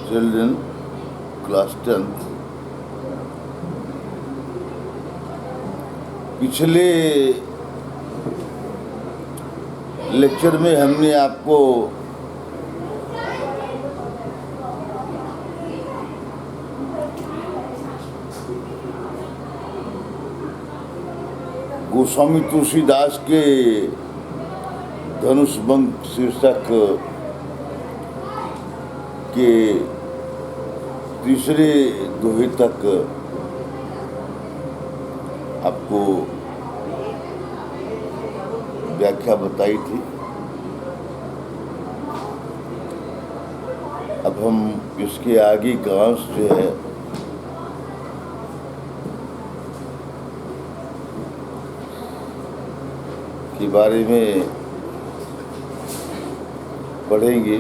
children, class 10th, पिछले lecture में हमने आपको गोस्वामी तुलसीदास के धनुष भंग शीर्षक के तीसरे दोहे तक आपको व्याख्या बताई थी। अब हम इसके आगे का अंश जो है के बारे में पढ़ेंगे।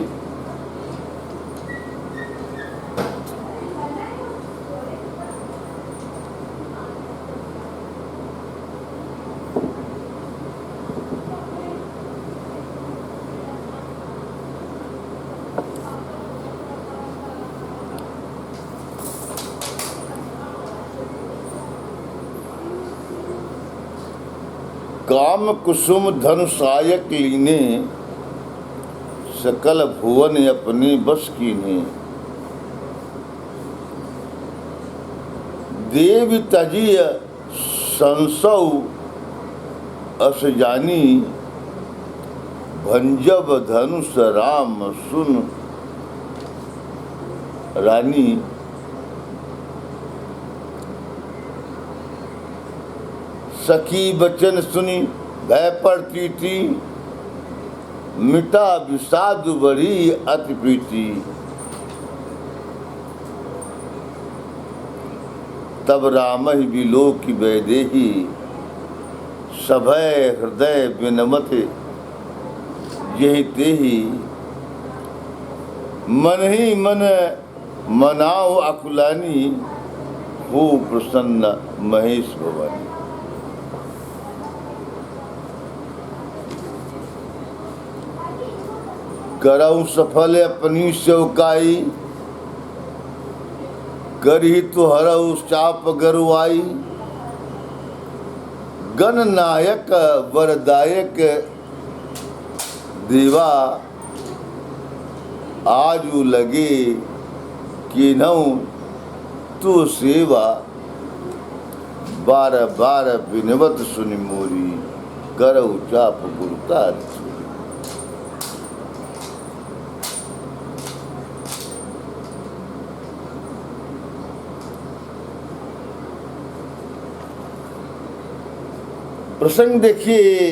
काम कुसुम धन सायक लीने, सकल भुवन अपने बस कीने। देव तजिय संसौ अस जानी, भंजब धनुष राम सुन रानी। सखी बचन सुनी भय पड़ती थी, मिटा विषाद बड़ी अति प्रीति। तब राम ही बिलोक वैदेही, सभय हृदय विनमत यही तेहि। मन ही मन मनाओ अकुलानी, हो प्रसन्न महेश भवानी। करऊ सफल अपनी सेवकाई, करही तो हरऊ चाप गरुआई। गणनायक वरदायक देवा, आजू लगे कि नऊ तू सेवा। बार बार विनवत सुनि मोरी, करऊ चाप गुरुतार। प्रसंग देखिए,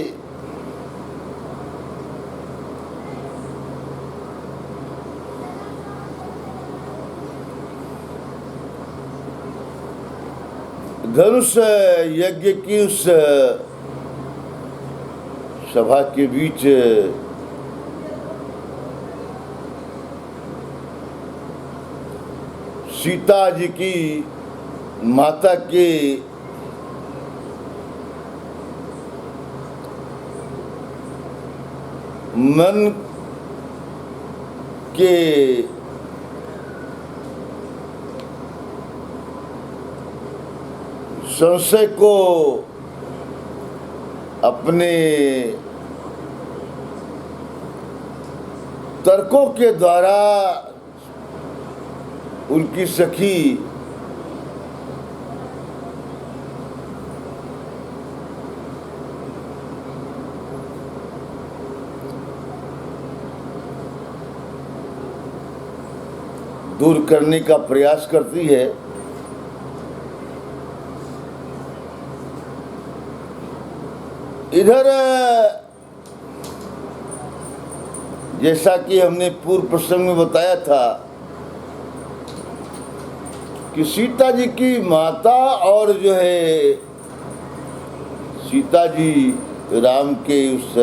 धनुष यज्ञ की उस सभा के बीच सीता जी की माता के मन के संशय को अपने तर्कों के द्वारा उनकी सखी दूर करने का प्रयास करती है। इधर जैसा कि हमने पूर्व प्रसंग में बताया था कि सीता जी की माता और जो है सीता जी राम के उस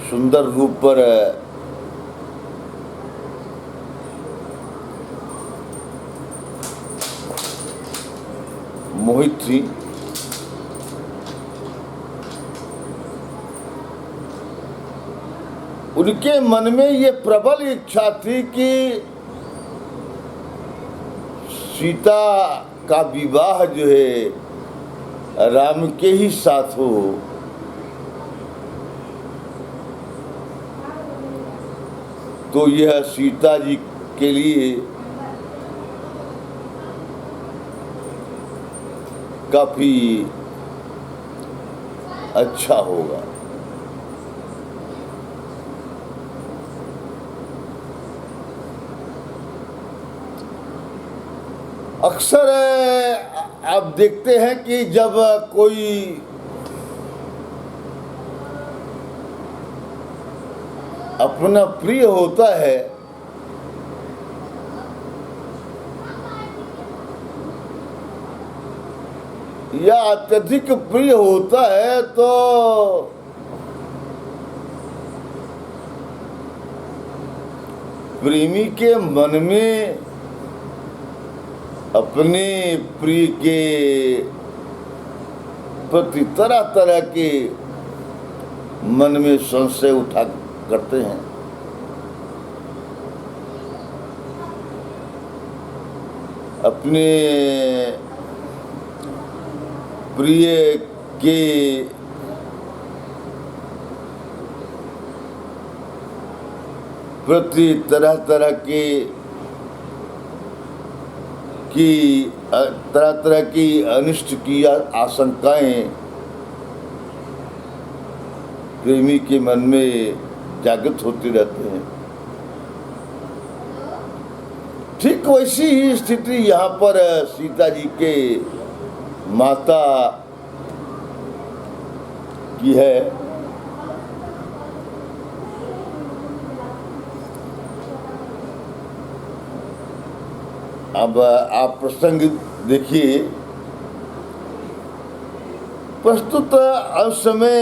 सुंदर रूप पर मोहित थी। उनके मन में ये प्रबल इच्छा थी कि सीता का विवाह जो है राम के ही साथ हो। तो यह सीता जी के लिए काफी अच्छा होगा। अक्सर आप देखते हैं कि जब कोई अपना प्रिय होता है या अत्यधिक प्रिय होता है तो प्रेमी के मन में अपने प्रिय के प्रति तरह तरह के मन में संशय उठा करते हैं। अपने प्रिय के प्रति तरह तरह की अनिष्ट की आशंकाएं प्रेमी के मन में जागृत होते रहते हैं। ठीक वैसी ही स्थिति यहाँ पर सीता जी के माता की है। अब आप प्रसंग देखिए। प्रस्तुत उस समय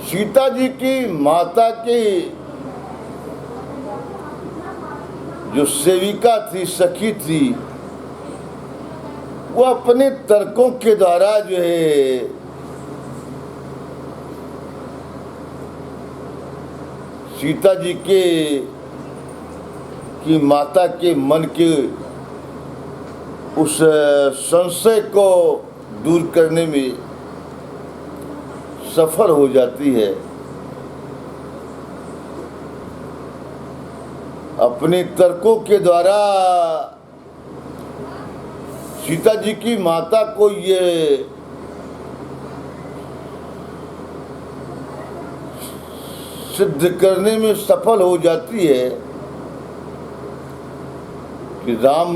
सीता जी की माता की जो सेविका थी, सखी थी, वो अपने तर्कों के द्वारा जो है सीता जी की माता के मन के उस संशय को दूर करने में सफल हो जाती है। अपने तर्कों के द्वारा सीता जी की माता को ये सिद्ध करने में सफल हो जाती है कि राम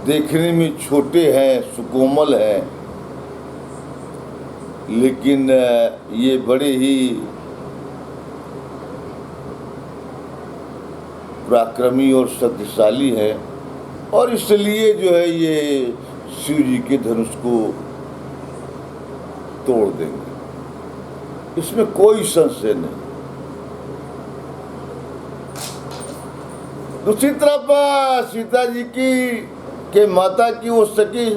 देखने में छोटे हैं, सुकोमल हैं, लेकिन ये बड़े ही पराक्रमी और शक्तिशाली हैं और इसलिए जो है ये शिव जी के धनुष को तोड़ देंगे, इसमें कोई संशय नहीं। दूसरी तरफ सीता जी के माता की वो सखी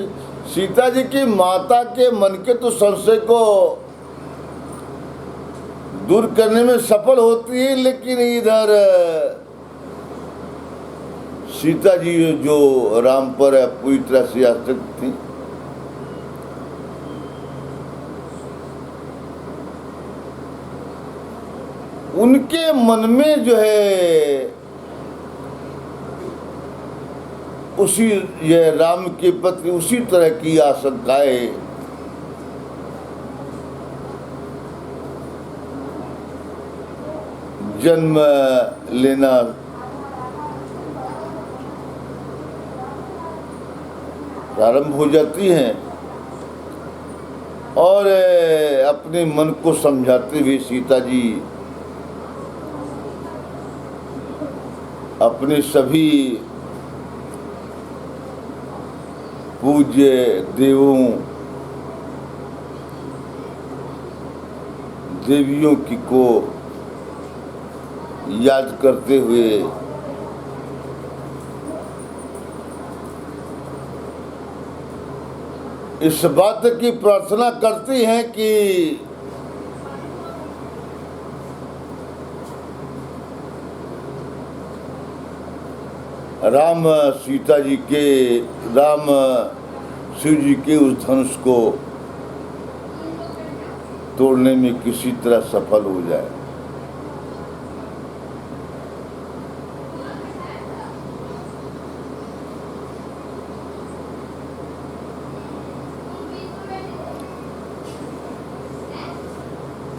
सीता जी की माता के मन के तो संशय को दूर करने में सफल होती है, लेकिन इधर सीता जी जो राम पर पूरी तरह से आसक्त थी, उनके मन में जो है उसी ये राम के प्रति उसी तरह की आशंकाएं जन्म लेना प्रारंभ हो जाती हैं और अपने मन को समझाते हुए सीता जी अपने सभी पूज्य देवों देवियों की को याद करते हुए इस बात की प्रार्थना करती हैं कि राम शिव जी के उस धनुष को तोड़ने में किसी तरह सफल हो जाए।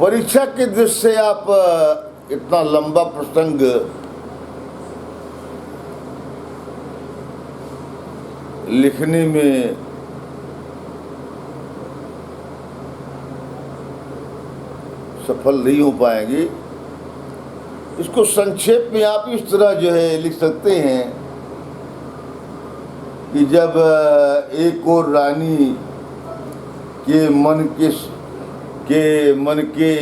परीक्षा के दृष्टि से आप इतना लंबा प्रसंग लिखने में सफल नहीं हो पाएंगे। इसको संक्षेप में आप इस तरह जो है लिख सकते हैं कि जब एक और रानी के मन के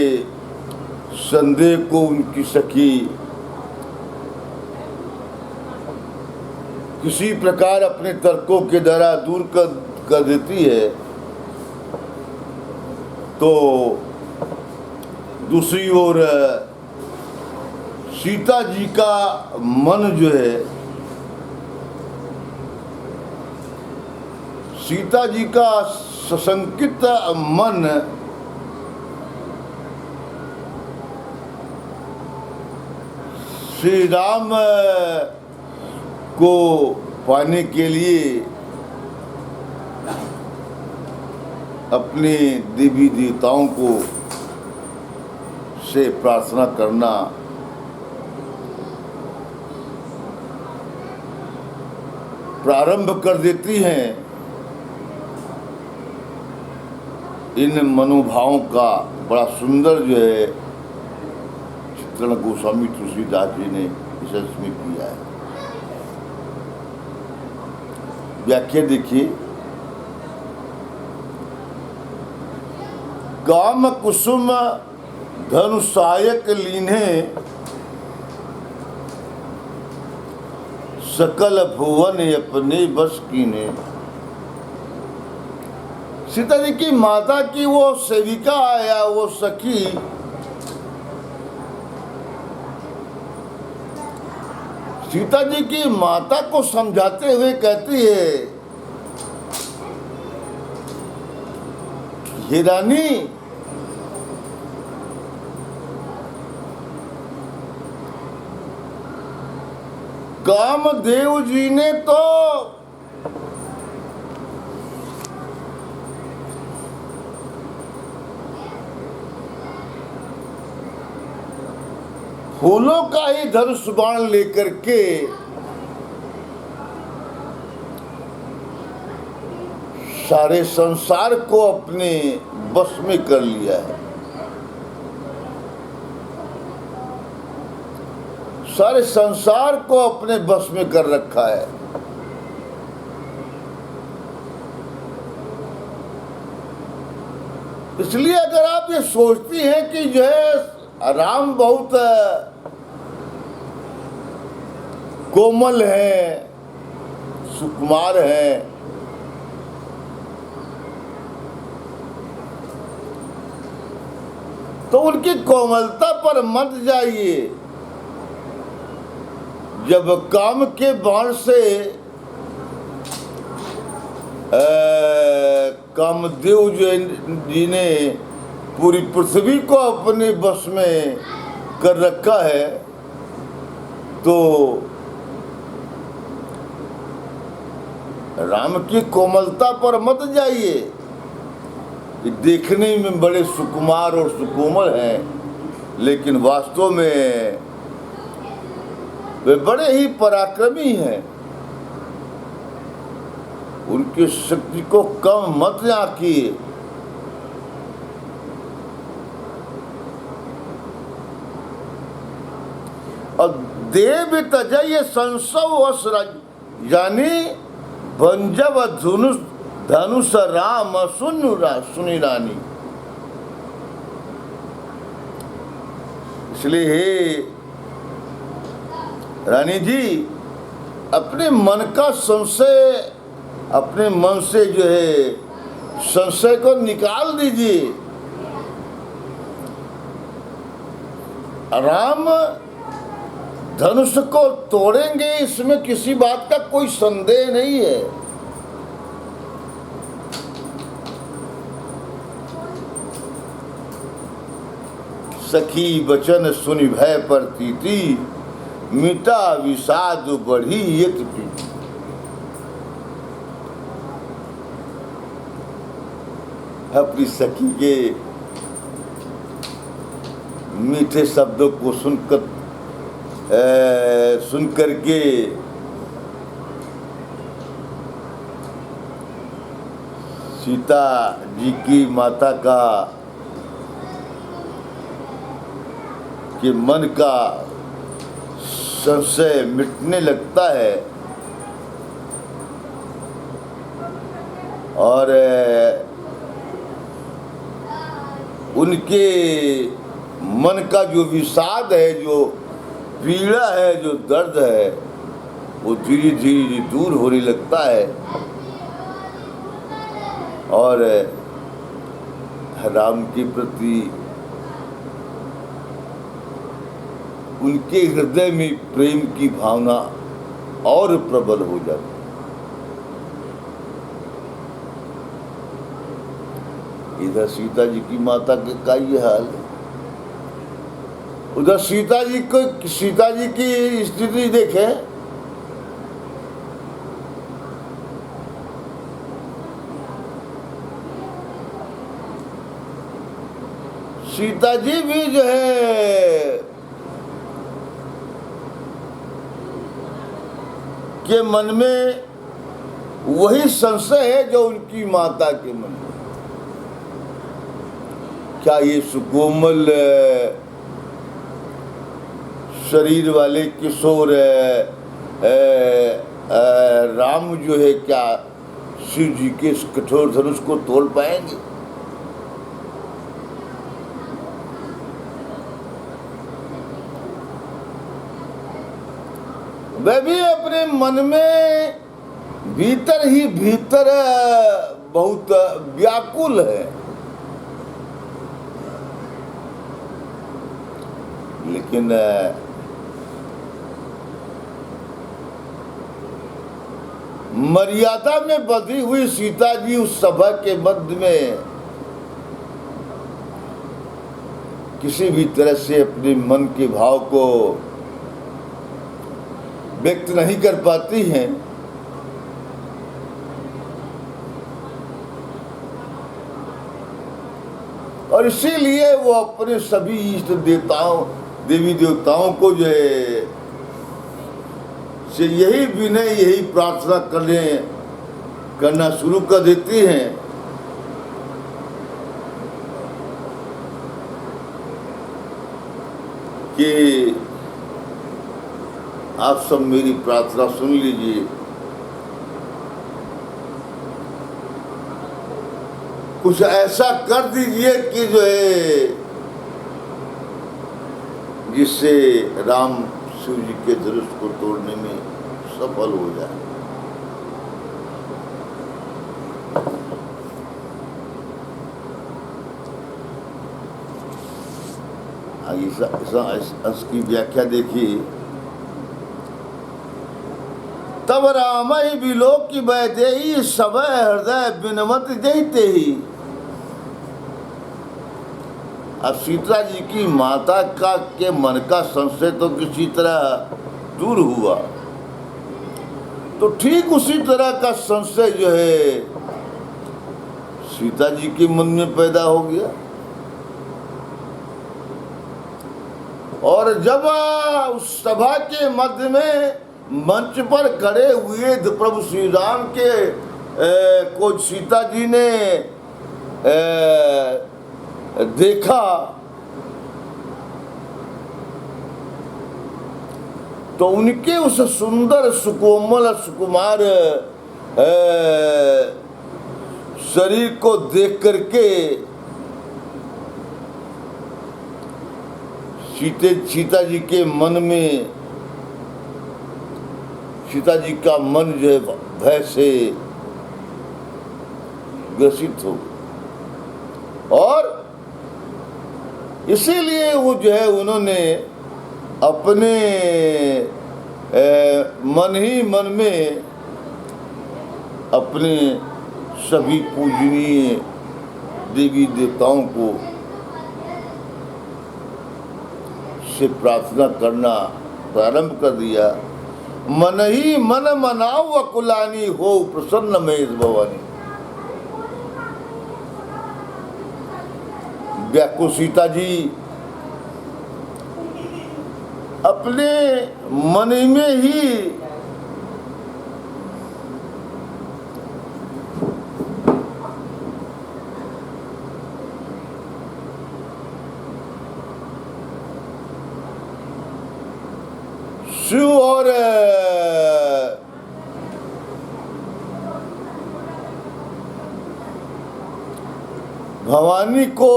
संदेह को उनकी सखी किसी प्रकार अपने तर्कों के द्वारा दूर कर देती है, तो दूसरी ओर सीता जी का मन जो है, सीता जी का सशंकित मन श्री राम को पाने के लिए अपने देवी देवताओं को से प्रार्थना करना प्रारंभ कर देती हैं। इन मनोभावों का बड़ा सुंदर जो है चित्रण गोस्वामी तुलसीदास जी ने इस में किया है। व्याख्या देखिए, काम कुसुम धनु सहायक लीन्हे सकल भुवन अपने बस कीने। सीता जी की माता की वो सेविका या वो सखी सीता जी की माता को समझाते हुए कहती है, हे रानी, कामदेव जी ने तो फूलों का ही धनुष बाण लेकर के सारे संसार को अपने बस में कर लिया है। सारे संसार को अपने बस में कर रखा है। इसलिए अगर आप ये सोचती हैं कि जो है राम बहुत कोमल है, सुकुमार है, तो उनकी कोमलता पर मत जाइए। जब काम के बाण से कामदेव जी ने पूरी पृथ्वी को अपने बस में कर रखा है, तो राम की कोमलता पर मत जाइए। देखने में बड़े सुकुमार और सुकोमल हैं, लेकिन वास्तव में वे बड़े ही पराक्रमी हैं। उनकी शक्ति को कम मत आंकिए। और देव तजय संसव असर यानी भंजव धनुष राम सुनि रानी। इसलिए हे रानी जी, अपने मन का संशय अपने मन से जो है संशय को निकाल दीजिए। राम धनुष को तोड़ेंगे, इसमें किसी बात का कोई संदेह नहीं है। सखी बचन सुनि भय प्रतीति, मिटा विषाद बढ़ी यत प्रीति। अपनी सखी के मीठे शब्दों को सुनकर के सीता जी की माता का के मन का संशय मिटने लगता है और उनके मन का जो विषाद है, जो पीड़ा है, जो दर्द है, वो धीरे धीरे दूर होने लगता है और राम के प्रति उनके हृदय में प्रेम की भावना और प्रबल हो जाती। इधर सीता जी की माता के का ये हाल है, उधर सीता जी की स्थिति देखें। सीता जी भी जो है के मन में वही संशय है जो उनकी माता के मन में। क्या ये सुकोमल शरीर वाले किशोर राम जो है क्या शिव जी के इस कठोर धनुष को तोड़ पाएंगे? वह भी अपने मन में भीतर ही भीतर बहुत व्याकुल है, लेकिन मर्यादा में बंधी हुई सीता जी उस सभा के मध्य में किसी भी तरह से अपने मन के भाव को व्यक्त नहीं कर पाती हैं। और इसीलिए वो अपने सभी इष्ट देवताओं देवी देवताओं को जो है से यही विनय यही प्रार्थना करना शुरू कर देती हैं कि आप सब मेरी प्रार्थना सुन लीजिए, कुछ ऐसा कर दीजिए कि जो है जिससे राम शिव जी के धनुष को तोड़ने में सफल हो जाए। इसकी व्याख्या देखिए। तब राम बिलो की बैठे सब हृदय बिनमत देते ही। अब सीता जी की माता का के मन का संशय तो किसी तरह दूर हुआ, तो ठीक उसी तरह का संशय जो है सीता जी के मन में पैदा हो गया। और जब उस सभा के मध्य में मंच पर खड़े हुए प्रभु श्री राम के को सीता जी ने देखा तो उनके उस सुंदर सुकोमल सुकुमार शरीर को देख करके सीता जी के मन में सीता जी का मन जो है भय से ग्रसित हो और इसीलिए वो जो है उन्होंने अपने मन ही मन में अपने सभी पूजनीय देवी देवताओं को से प्रार्थना करना प्रारंभ कर दिया। मन ही मन मनाओ अकुलानी हो प्रसन्न महेश भवानी। व्याकुल सीता जी अपने मन में ही शिव और भवानी को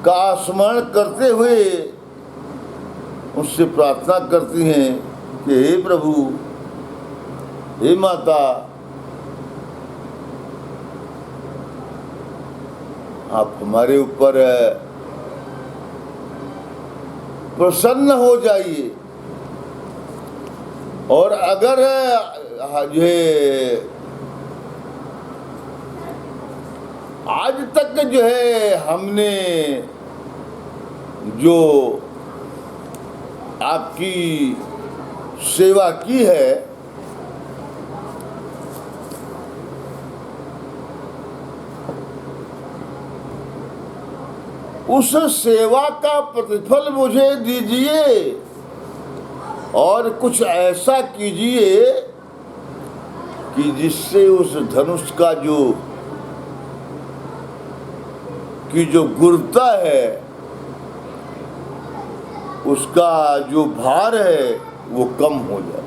का स्मरण करते हुए उससे प्रार्थना करती हैं कि हे प्रभु, हे माता, आप हमारे ऊपर प्रसन्न हो जाइए और अगर जो है आज तक जो है हमने जो आपकी सेवा की है उस सेवा का प्रतिफल मुझे दीजिए और कुछ ऐसा कीजिए कि जिससे उस धनुष का जो गुरुता है, उसका जो भार है वो कम हो जाए।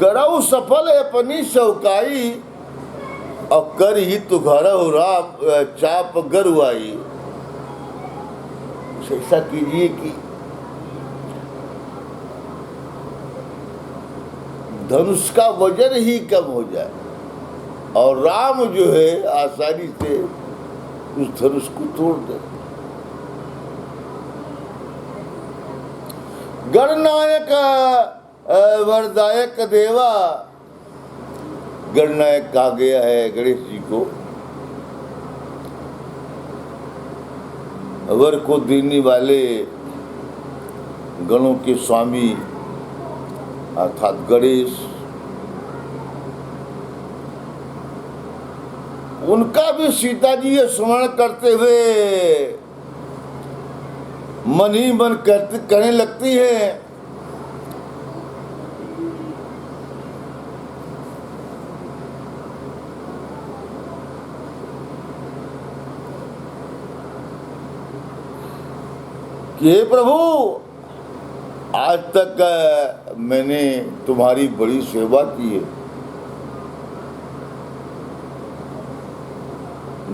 करऊ सफल अपनी सौकाई और कर ही तुघरऊ राम चाप गरुआई। ऐसा कीजिए कि धनुष का वजन ही कम हो जाए और राम जो है आसानी से उस धनुष को तोड़ दे। गणनायक वरदायक देवा, गणनायक कहा गया है गणेश जी को। वर को देने वाले गणों के स्वामी अर्थात गणेश, उनका भी सीता जी स्मरण करते हुए मन ही मन कहने लगती है कि हे प्रभु, आज तक मैंने तुम्हारी बड़ी सेवा की है,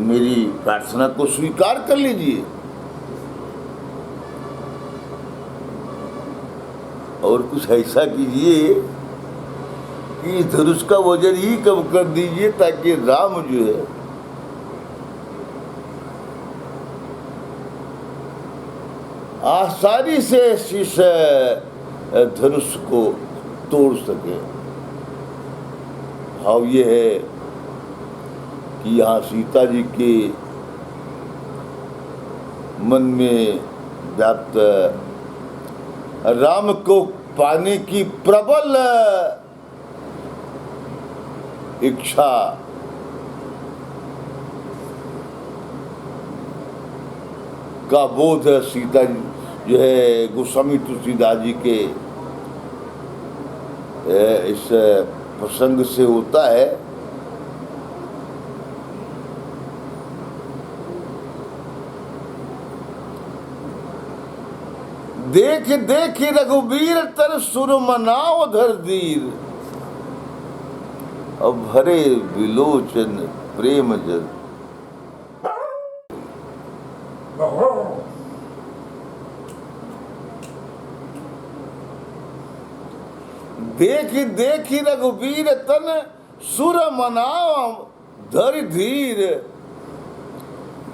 मेरी प्रार्थना को स्वीकार कर लीजिए और कुछ ऐसा कीजिए कि धनुष का वजन ही कम कर दीजिए ताकि राम जो है आसानी से इस धनुष को तोड़ सके। भाव ये है कि यहाँ सीता जी के मन में व्याप्त राम को पाने की प्रबल इच्छा का बोध सीता जी जो है गोस्वामी तुलसीदास जी के इस प्रसंग से होता है। देख देख रघुबीर तर सुर मनाओ धर दीर, अब भरे विलोचन प्रेम जल। देख देख रघुबीर तन सुर मनाओ धर धीर,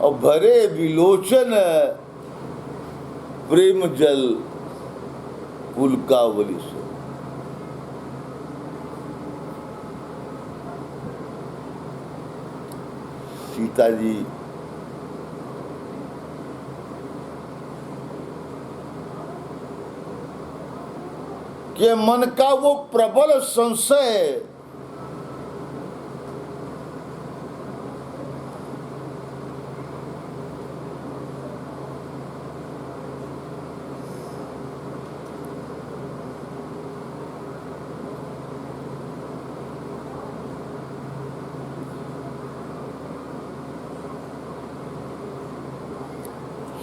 और भरे विलोचन प्रेम जल पुलकावली से। सीता जी के मन का वो प्रबल संशय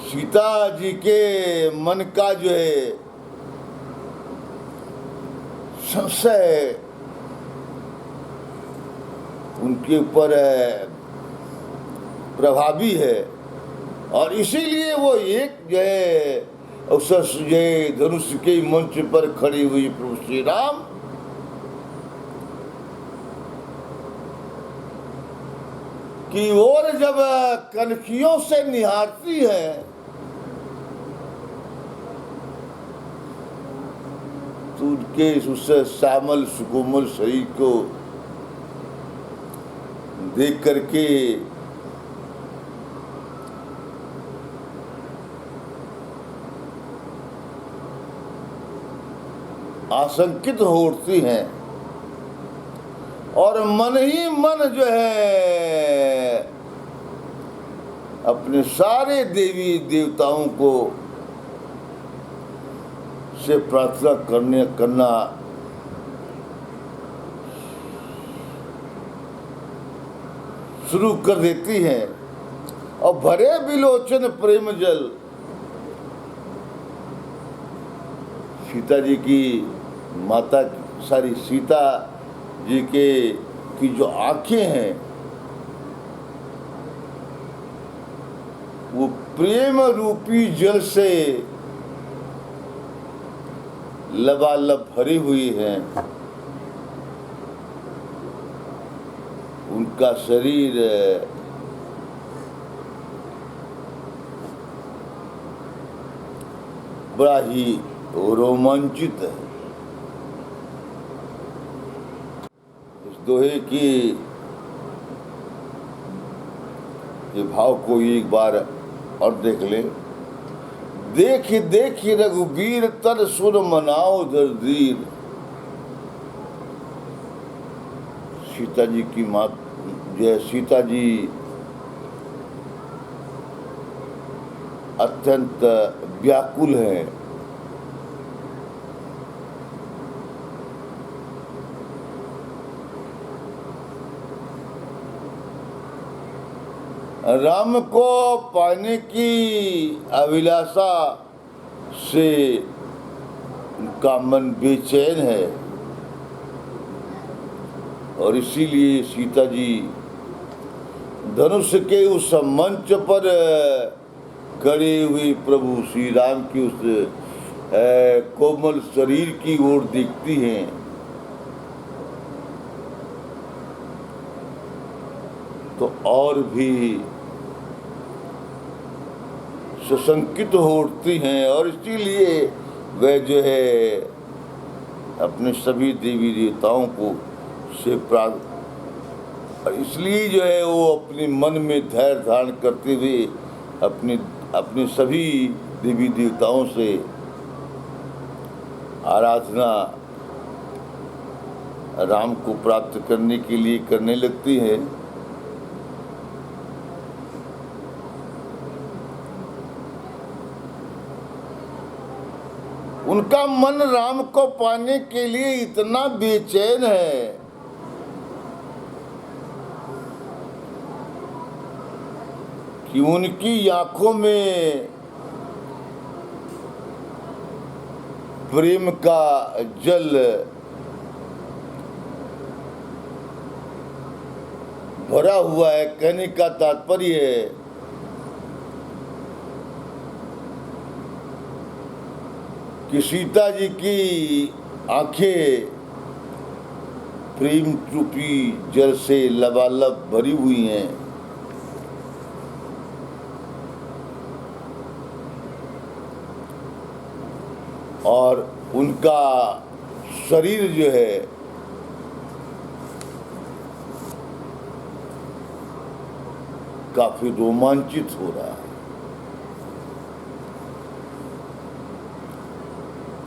सीता जी के मन का जो है संशय उनके ऊपर प्रभावी है, और इसीलिए वो एक जो है अवसर जो धनुष के मंच पर खड़ी हुई प्रभु श्री राम की ओर जब कनखियों से निहारती है तो उनके उससे श्यामल सुकोमल शरीर को देख करके आशंकित हो उठती हैं, और मन ही मन जो है अपने सारे देवी देवताओं को से प्रार्थना करना शुरू कर देती हैं, और भरे विलोचन प्रेम जल सीता जी की माता सारी सीता जी के की जो आंखें हैं वो प्रेम रूपी जल से लबालब भरी हुई हैं। उनका शरीर बड़ा ही रोमांचित है। इस दोहे की ये भाव को एक बार और देख ले। देख देख रघुबीर तर सुर मनाओ धर धीर। सीता जी की माँ जय सीता जी अत्यंत व्याकुल हैं। राम को पाने की अभिलाषा से उनका मन बेचैन है, और इसीलिए सीता जी धनुष के उस मंच पर खड़े हुए प्रभु श्री राम की उस कोमल शरीर की ओर देखती हैं। तो और भी सशंकित हो उठती हैं, और इसीलिए वह जो है अपने सभी देवी देवताओं को से प्रार्थना, इसलिए जो है वो अपने मन में धैर्य धारण करते हुए अपने सभी देवी देवताओं से आराधना राम को प्राप्त करने के लिए करने लगती है। उनका मन राम को पाने के लिए इतना बेचैन है कि उनकी आंखों में प्रेम का जल भरा हुआ है। कहने का तात्पर्य है कि सीता जी की आंखें प्रेम रूपी जल से लबालब भरी हुई हैं। और उनका शरीर जो है काफी रोमांचित हो रहा है।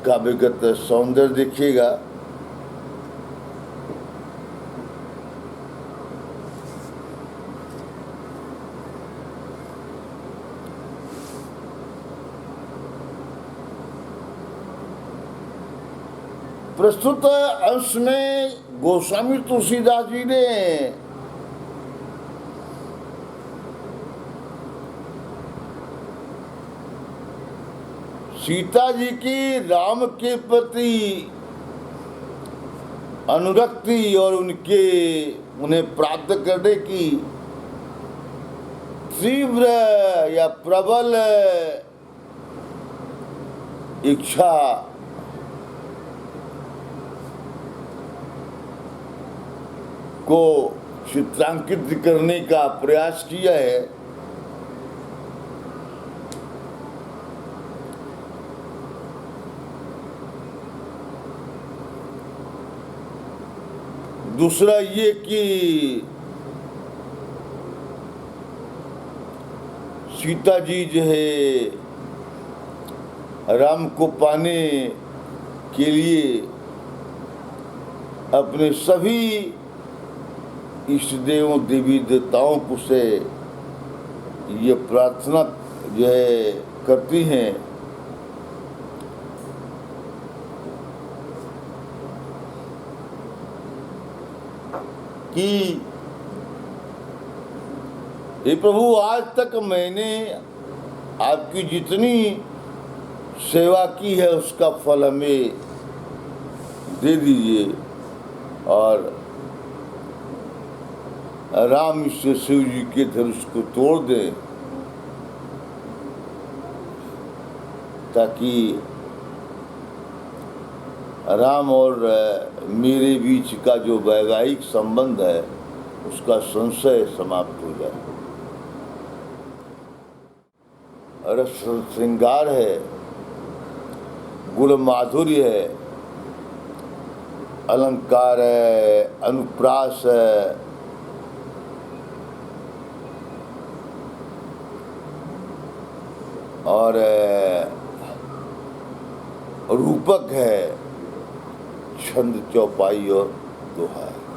काव्यगत सौंदर्य देखिएगा, प्रस्तुत अंश में गोस्वामी तुलसीदास जी ने सीता जी की राम के प्रति अनुरक्ति और उन्हें प्राप्त करने की तीव्र या प्रबल इच्छा को चित्रांकित करने का प्रयास किया है। दूसरा ये कि सीता जी जो है राम को पाने के लिए अपने सभी इष्ट देवों देवी देवताओं को से ये प्रार्थना जो है करती हैं कि हे प्रभु, आज तक मैंने आपकी जितनी सेवा की है उसका फल हमें दे दीजिए। और राम इससे शिव जी के धनुष को तोड़ दें ताकि राम और मेरे बीच का जो वैवाहिक संबंध है उसका संशय समाप्त हो जाए। रस श्रृंगार है, गुण माधुर्य है, अलंकार है, अनुप्रास है, और रूपक है, छंद चौपाई और दोहा है।